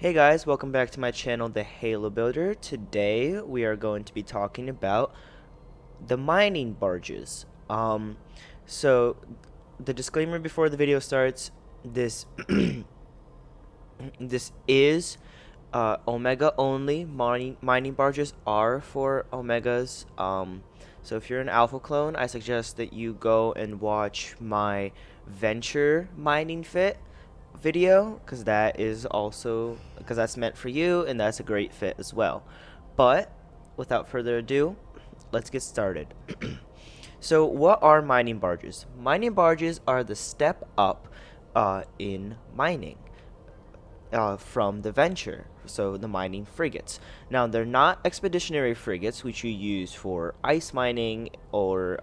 Hey guys, welcome back to my channel, The Halo Builder. Today we are going to be talking about the mining barges. So the disclaimer before the video starts: this this is Omega only. Mining barges are for Omegas. So if you're an Alpha clone, I suggest that you go and watch my Venture mining fit video, because that's meant for you, and that's a great fit as well. But without further ado, let's get started. So what are mining barges? Mining barges are the step up in mining from the Venture, so the mining frigates. Now, they're not expeditionary frigates, which you use for ice mining or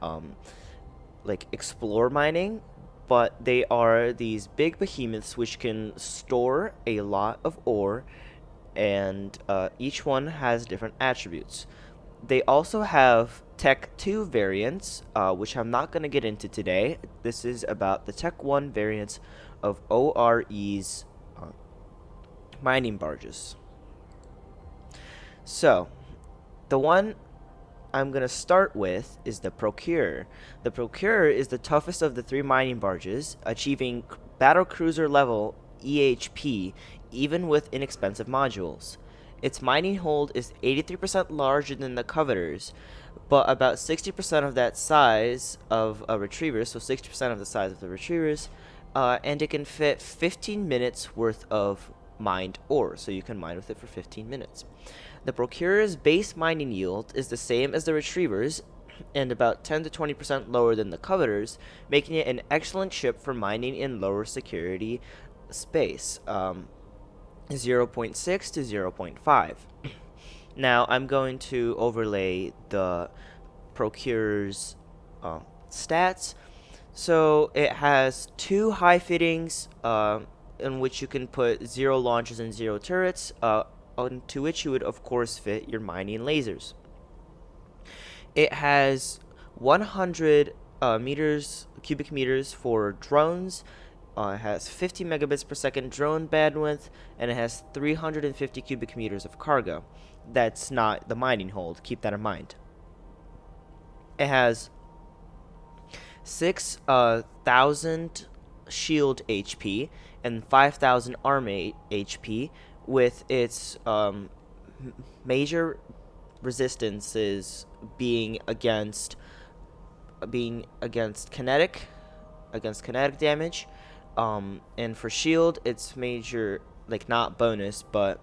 like explore mining, but they are these big behemoths which can store a lot of ore, and each one has different attributes. They also have Tech 2 variants, which I'm not going to get into today. This is about the Tech 1 variants of ORE's mining barges. So, the one I'm going to start with is the Procurer. The Procurer is the toughest of the three mining barges, achieving battle cruiser level EHP even with inexpensive modules. Its mining hold is 83% larger than the Coveter's, but about 60% of that size of a retriever, so 60% of the size of the retrievers, and it can fit 15 minutes worth of mined ore, so you can mine with it for 15 minutes. The Procurer's base mining yield is the same as the Retriever's and about 10 to 20% lower than the Coveter's, making it an excellent ship for mining in lower security space, 0.6 to 0.5. Now, I'm going to overlay the Procurer's stats. So it has two high fittings in which you can put 0 launchers and 0 turrets, onto which you would of course fit your mining lasers. It has 100 cubic meters for drones. It has 50 megabits per second drone bandwidth, and it has 350 cubic meters of cargo. That's not the mining hold, keep that in mind. It has 6,000 shield HP and 5,000 armor HP, with its major resistances being against kinetic damage, and for shield its major, like, not bonus but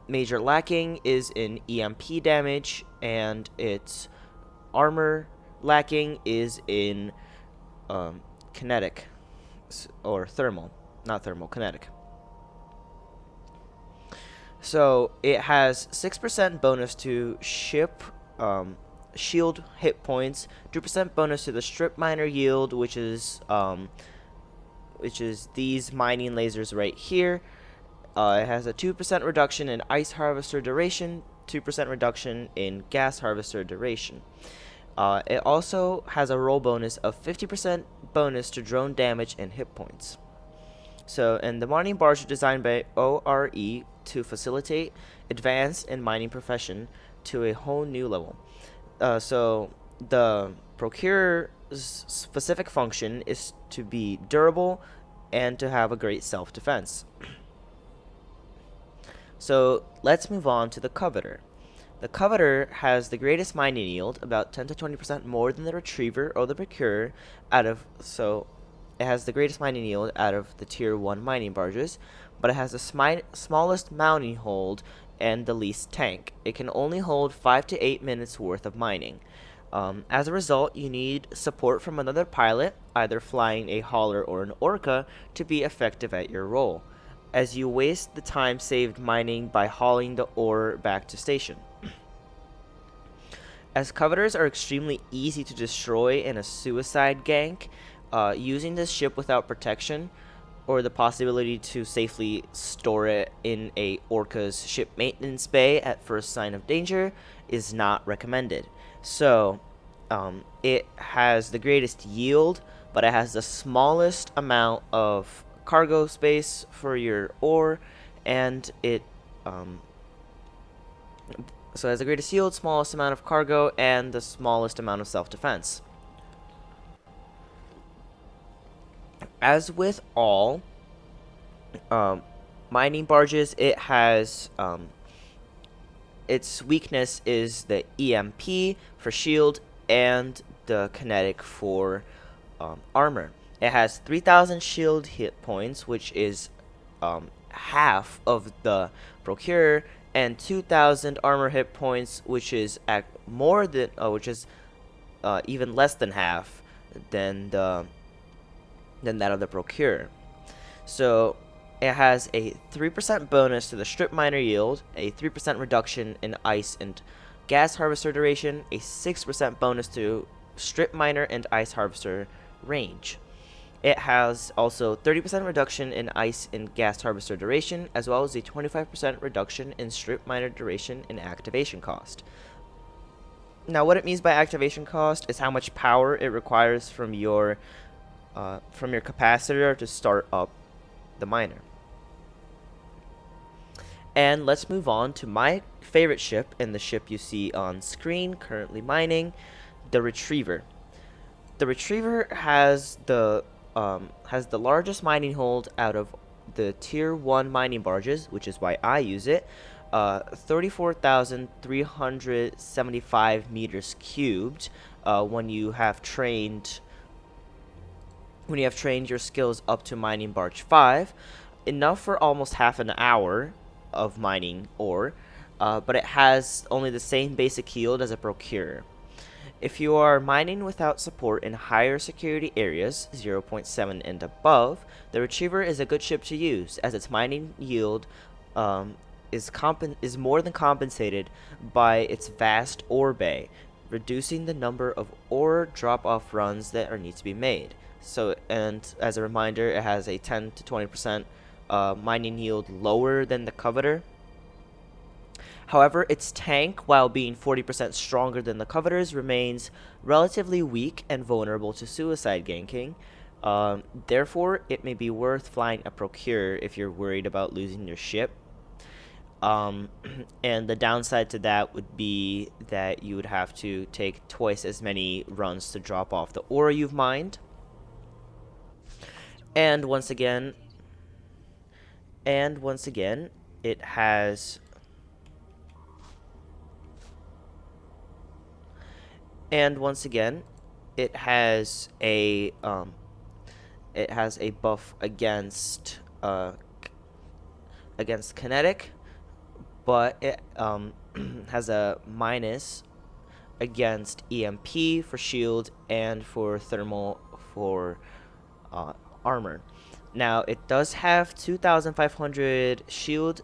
major lacking is in EMP damage, and its armor lacking is in kinetic or thermal, not thermal, kinetic. So it has 6% bonus to ship shield hit points, 2% bonus to the strip miner yield, which is these mining lasers right here. It has a 2% reduction in ice harvester duration, 2% reduction in gas harvester duration. It also has a roll bonus of 50% bonus to drone damage and hit points. So, and the mining barge is designed by ORE to facilitate advance in mining profession to a whole new level. So the Procurer's specific function is to be durable and to have a great self-defense. So let's move on to the Coveter. The Coveter has the greatest mining yield, about 10 to 20% more than the Retriever or the Procurer, so it has the greatest mining yield out of the tier 1 mining barges, but it has the smallest mining hold and the least tank. It can only hold 5 to 8 minutes worth of mining. As a result, you need support from another pilot, either flying a hauler or an orca, to be effective at your role, as you waste the time saved mining by hauling the ore back to station. As coveters are extremely easy to destroy in a suicide gank, using this ship without protection or the possibility to safely store it in a orca's ship maintenance bay at first sign of danger is not recommended. So it has the greatest yield, but it has the smallest amount of cargo space for your ore, and it so it has the greatest yield, smallest amount of cargo, and the smallest amount of self-defense. As with all mining barges, it has its weakness is the EMP for shield and the kinetic for armor. It has 3,000 shield hit points, which is half of the procurer, and 2,000 armor hit points, which is more than, which is even less than half than that of the procurer. So it has a 3% bonus to the strip miner yield, a 3% reduction in ice and gas harvester duration, a 6% bonus to strip miner and ice harvester range. It has also 30% reduction in ice and gas harvester duration, as well as a 25% reduction in strip miner duration and activation cost. Now, what it means by activation cost is how much power it requires from your capacitor to start up the miner. And let's move on to my favorite ship, and the ship you see on screen currently mining, the Retriever. The Retriever has the largest mining hold out of the tier 1 mining barges, which is why I use it. 34,375 meters cubed when you have trained your skills up to mining barge 5, enough for almost half an hour of mining ore, but it has only the same basic yield as a procurer. If you are mining without support in higher security areas, 0.7 and above, the Retriever is a good ship to use, as its mining yield is more than compensated by its vast ore bay, reducing the number of ore drop-off runs that need to be made. So, and as a reminder, it has a 10 to 20% mining yield lower than the coveter. However, its tank, while being 40% stronger than the coveter's, remains relatively weak and vulnerable to suicide ganking. Therefore, it may be worth flying a procurer if you're worried about losing your ship. And the downside to that would be that you would have to take twice as many runs to drop off the ore you've mined. And once again, it has a buff against kinetic, but it has a minus against EMP for shield and for thermal for armor. Now, it does have 2,500 shield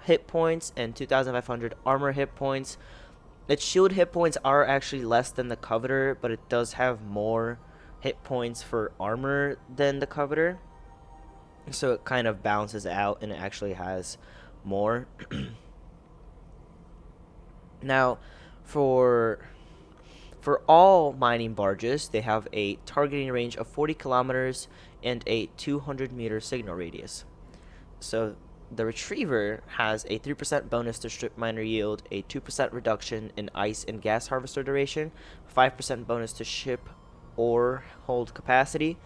hit points and 2,500 armor hit points. Its shield hit points are actually less than the coveter, but it does have more hit points for armor than the coveter. So it kind of balances out, and it actually has more. Now, for all mining barges, they have a targeting range of 40 kilometers and a 200-meter signal radius. So the Retriever has a 3% bonus to strip miner yield, a 2% reduction in ice and gas harvester duration, 5% bonus to ship ore hold capacity,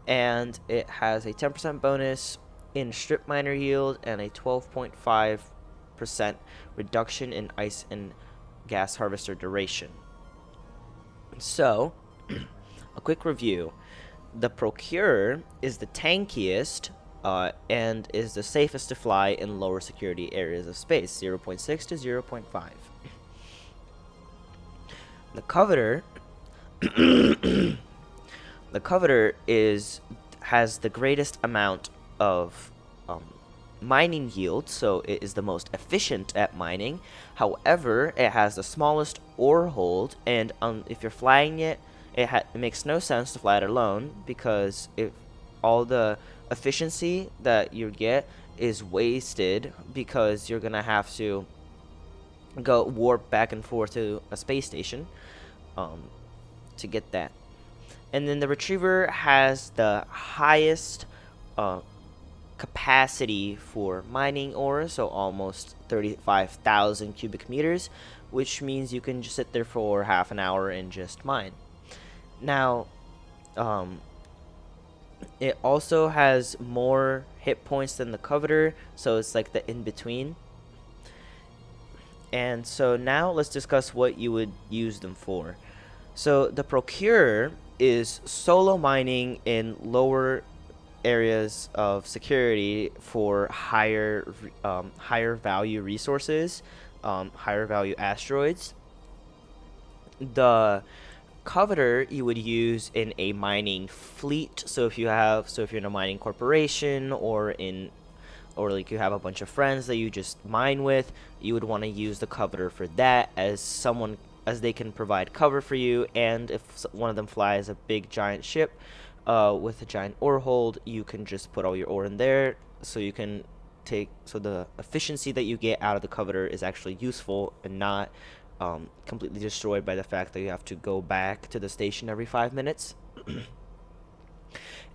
and it has a 10% bonus in strip miner yield and a 12.5% reduction in ice and gas harvester duration. So, a quick review. The Procurer is the tankiest and is the safest to fly in lower security areas of space, 0.6 to 0.5. The Coveter has the greatest amount of mining yield, so it is the most efficient at mining. However, it has the smallest ore hold, and if you're flying it, it makes no sense to fly it alone, because if all the efficiency that you get is wasted, because you're gonna have to go warp back and forth to a space station to get that. And then the Retriever has the highest capacity for mining ore, so almost 35,000 cubic meters, which means you can just sit there for half an hour and just mine. Now, it also has more hit points than the coveter, so it's like the in-between. And so now let's discuss what you would use them for. So the procurer is solo mining in lower areas of security for higher value resources, higher value asteroids. The coveter you would use in a mining fleet. So if you're in a mining corporation, or like you have a bunch of friends that you just mine with, you would want to use the coveter for that, as they can provide cover for you. And if one of them flies a big giant ship with a giant ore hold, you can just put all your ore in there, so you can so the efficiency that you get out of the coveter is actually useful and not completely destroyed by the fact that you have to go back to the station every 5 minutes.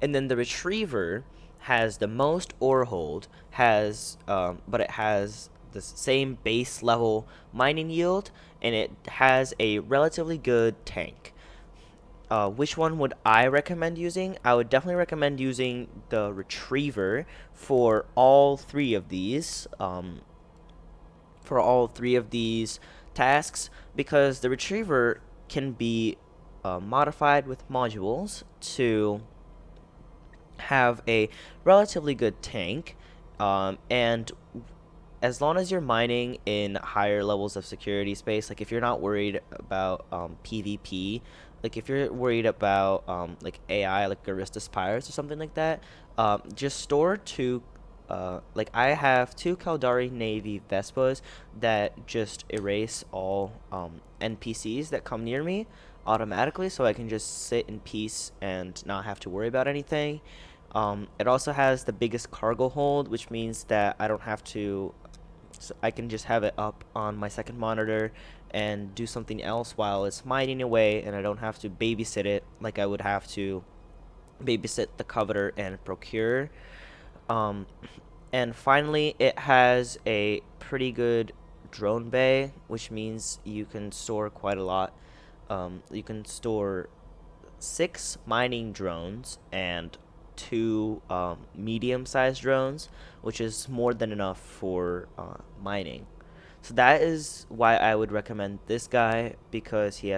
And then the retriever has the most ore hold, but it has the same base level mining yield, and it has a relatively good tank. Which one would I recommend using? I would definitely recommend using the retriever for all three of these. Tasks, because the retriever can be modified with modules to have a relatively good tank, and as long as you're mining in higher levels of security space, like if you're not worried about PvP, like if you're worried about like AI, like Garistas Pirates or something like that, just store two. Like I have two Caldari Navy Vespas that just erase all NPCs that come near me automatically, so I can just sit in peace and not have to worry about anything. It also has the biggest cargo hold, which means that I don't have to. So I can just have it up on my second monitor and do something else while it's mining away, and I don't have to babysit it like I would have to babysit the coveter and procure. Um, and finally, it has a pretty good drone bay, which means you can store quite a lot. You can store 6 mining drones and 2 medium-sized drones, which is more than enough for mining. So that is why I would recommend this guy, because it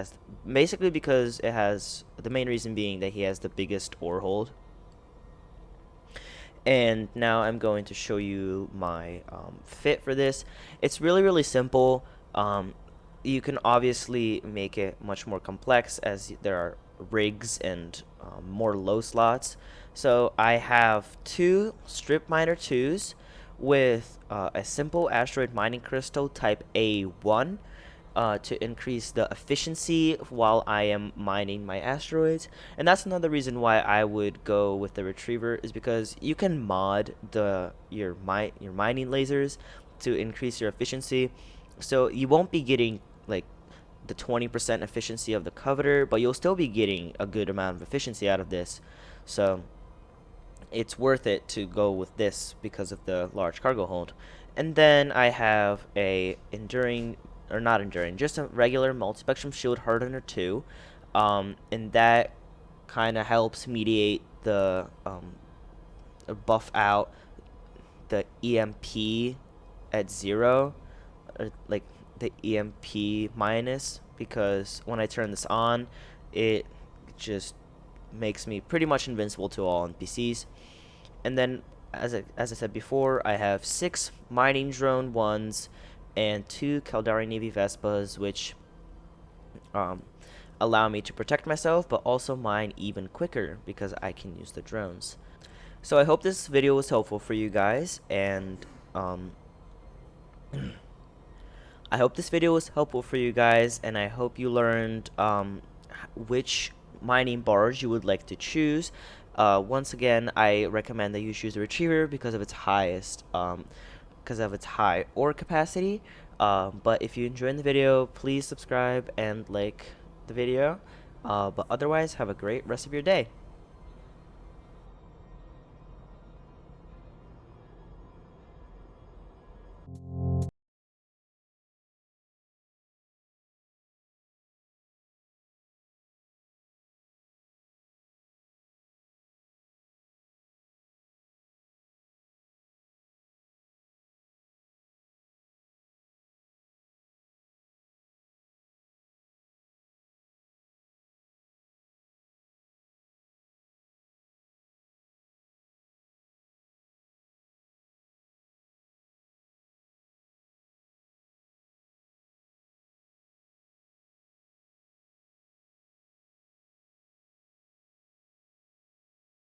has the main reason being that he has the biggest ore hold. And now I'm going to show you my fit for this. It's really simple. You can obviously make it much more complex, as there are rigs and more low slots. So I have 2 strip miner 2s with a simple asteroid mining crystal type A1 to increase the efficiency while I am mining my asteroids. And that's another reason why I would go with the retriever, is because you can mod your mining lasers to increase your efficiency. So you won't be getting like the 20% efficiency of the coveter, but you'll still be getting a good amount of efficiency out of this. So it's worth it to go with this because of the large cargo hold. And then I have a enduring, or not enduring, just a regular multi-spectrum shield hardener 2, and that kind of helps mediate the buff out the EMP at 0, or like the EMP minus, because when I turn this on, it just makes me pretty much invincible to all NPCs. And then, as I said before, I have 6 mining drone 1s and 2 Caldari Navy Vespas, which allow me to protect myself, but also mine even quicker because I can use the drones. So I hope this video was helpful for you guys, and I hope this video was helpful for you guys, and I hope you learned which mining barge you would like to choose. Once again, I recommend that you choose the retriever because of its high ore capacity. But if you enjoyed the video, please subscribe and like the video. But otherwise, have a great rest of your day.